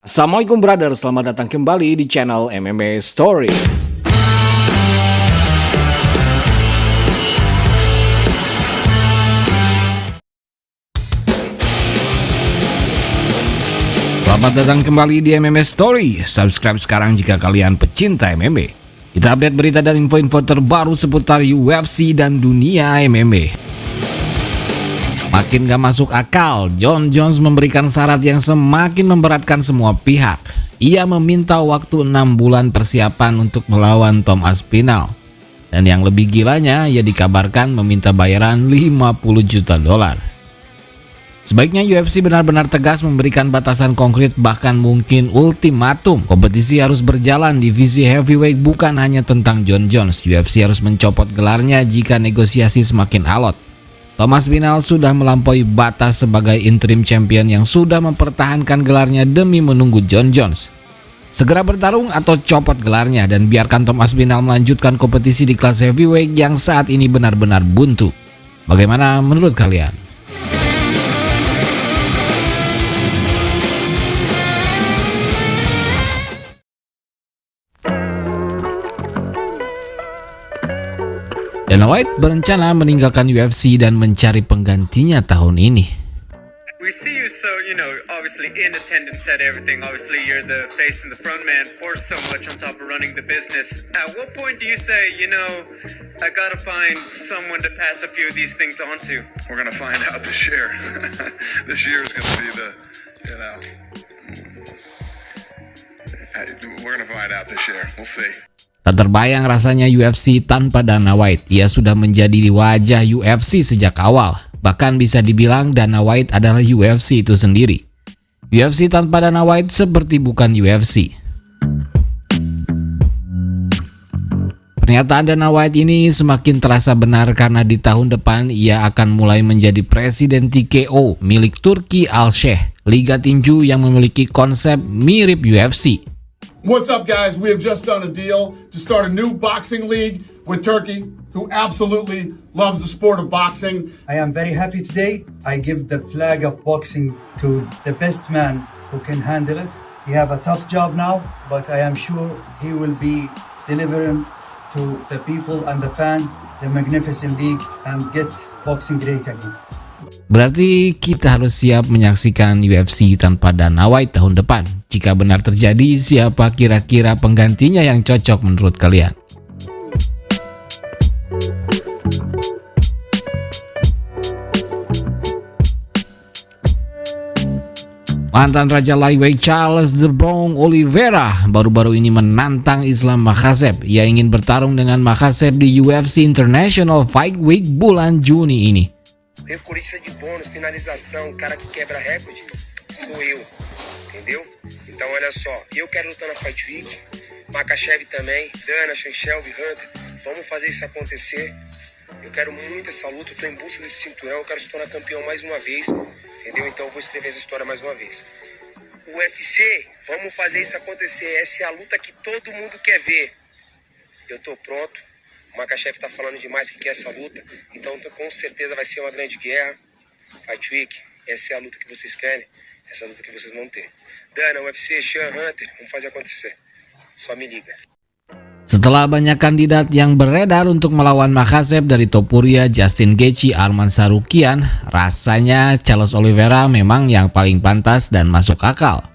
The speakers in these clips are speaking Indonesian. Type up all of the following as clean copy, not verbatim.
Assalamualaikum brother, selamat datang kembali di channel MMA Story. Selamat datang kembali di MMA Story. Subscribe sekarang jika kalian pecinta MMA. Kita update berita dan info-info terbaru seputar UFC dan dunia MMA. Makin gak masuk akal, Jon Jones memberikan syarat yang semakin memberatkan semua pihak. Ia meminta waktu 6 bulan persiapan untuk melawan Tom Aspinall. Dan yang lebih gilanya, ia dikabarkan meminta bayaran 50 juta dolar. Sebaiknya UFC benar-benar tegas memberikan batasan konkret, bahkan mungkin ultimatum. Kompetisi harus berjalan, divisi heavyweight bukan hanya tentang Jon Jones. UFC harus mencopot gelarnya jika negosiasi semakin alot. Tom Aspinall sudah melampaui batas sebagai interim champion yang sudah mempertahankan gelarnya demi menunggu Jon Jones. Segera bertarung atau copot gelarnya dan biarkan Tom Aspinall melanjutkan kompetisi di kelas heavyweight yang saat ini benar-benar buntu. Bagaimana menurut kalian? Dana White berencana meninggalkan UFC dan mencari penggantinya tahun ini. We see you so, obviously in attendance at everything. Obviously you're the face and the front man for so much on top of running the business. At what point do you say, I gotta find someone to pass a few of these things on to? We're gonna find out this year. This year is gonna be we're gonna find out this year. We'll see. Tak terbayang rasanya UFC tanpa Dana White. Ia sudah menjadi wajah UFC sejak awal. Bahkan bisa dibilang Dana White adalah UFC itu sendiri. UFC tanpa Dana White seperti bukan UFC. Pernyataan Dana White ini semakin terasa benar karena di tahun depan ia akan mulai menjadi presiden TKO milik Turki Al-Sheikh, liga tinju yang memiliki konsep mirip UFC. What's up, guys? We have just done a deal to start a new boxing league with Turkey, who absolutely loves the sport of boxing. I am very happy today. I give the flag of boxing to the best man who can handle it. He have a tough job now, but I am sure he will be delivering to the people and the fans the magnificent league and get boxing great again. Berarti kita harus siap menyaksikan UFC tanpa Dana White tahun depan. Jika benar terjadi, siapa kira-kira penggantinya yang cocok menurut kalian? Mantan Raja Lightweight Charles The Bronx Oliveira baru-baru ini menantang Islam Makhachev. Ia ingin bertarung dengan Makhachev di UFC International Fight Week bulan Juni ini. Recordista de bônus, finalização, cara que quebra recorde, sou eu, entendeu? Então olha só, eu quero lutar na Fight Week, Makhachev também, Dana, Shelby, Hunter, vamos fazer isso acontecer. Eu quero muito essa luta, eu tô em busca desse cinturão, eu quero se tornar campeão mais uma vez, entendeu? Então eu vou escrever essa história mais uma vez. O UFC, vamos fazer isso acontecer, essa é a luta que todo mundo quer ver. Eu tô pronto. O Makhachev tá falando demais que quer essa luta, então com certeza vai ser uma grande guerra. Fight Week, essa é a luta que vocês querem, essa é a luta que vocês vão ter. Dana, UFC, Sean, Hunter, vamos fazer acontecer. Só me liga. Setelah banyak kandidat yang beredar untuk melawan Makhachev dari Topuria, Justin Gaethje, Arman Tsarukyan, rasanya Charles Oliveira memang yang paling pantas dan masuk akal.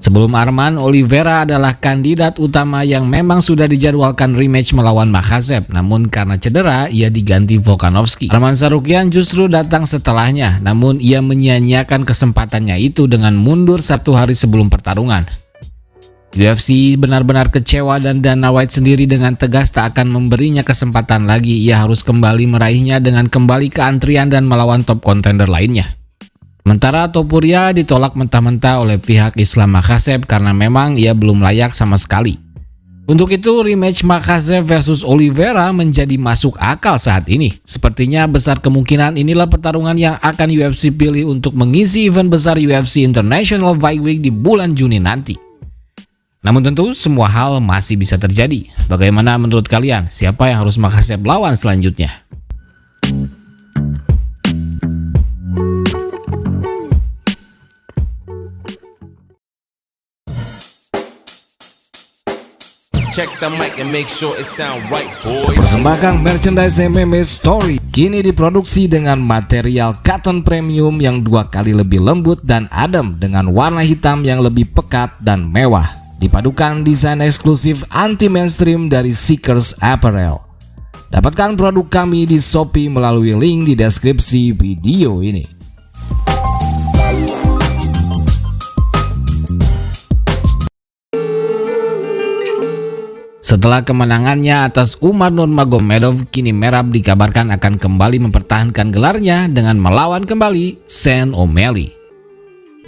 Sebelum Arman, Oliveira adalah kandidat utama yang memang sudah dijadwalkan rematch melawan Makhachev, namun karena cedera ia diganti Volkanovski. Arman Tsarukyan justru datang setelahnya, namun ia menyia-nyiakan kesempatannya itu dengan mundur 1 hari sebelum pertarungan. UFC benar-benar kecewa dan Dana White sendiri dengan tegas tak akan memberinya kesempatan lagi. Ia harus kembali meraihnya dengan kembali ke antrian dan melawan top contender lainnya. Sementara Topuria ditolak mentah-mentah oleh pihak Islam Makhachev karena memang ia belum layak sama sekali. Untuk itu rematch Makhachev versus Oliveira menjadi masuk akal saat ini. Sepertinya besar kemungkinan inilah pertarungan yang akan UFC pilih untuk mengisi event besar UFC International Fight Week di bulan Juni nanti. Namun tentu semua hal masih bisa terjadi. Bagaimana menurut kalian? Siapa yang harus Makhachev lawan selanjutnya? Check the mic and make sure it sound right, boys. Persembahkan merchandise MMA Story kini diproduksi dengan material cotton premium yang 2 kali lebih lembut dan adem dengan warna hitam yang lebih pekat dan mewah. Dipadukan desain eksklusif anti-mainstream dari Seekers Apparel. Dapatkan produk kami di Shopee melalui link di deskripsi video ini. Setelah kemenangannya atas Umar Nurmagomedov, kini Merab dikabarkan akan kembali mempertahankan gelarnya dengan melawan kembali Sean O'Malley.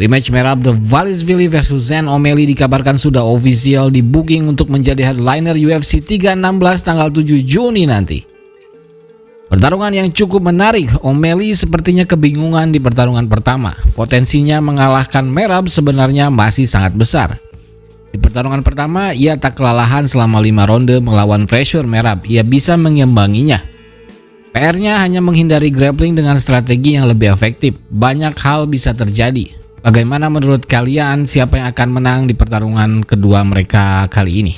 Rematch Merab Dvalishvili versus Sean O'Malley dikabarkan sudah official di booking untuk menjadi headliner UFC 316 tanggal 7 Juni nanti. Pertarungan yang cukup menarik, O'Malley sepertinya kebingungan di pertarungan pertama. Potensinya mengalahkan Merab sebenarnya masih sangat besar. Di pertarungan pertama, ia tak kelelahan selama 5 ronde melawan pressure Merab. Ia bisa mengimbanginya. PR-nya hanya menghindari grappling dengan strategi yang lebih efektif. Banyak hal bisa terjadi. Bagaimana menurut kalian, siapa yang akan menang di pertarungan kedua mereka kali ini?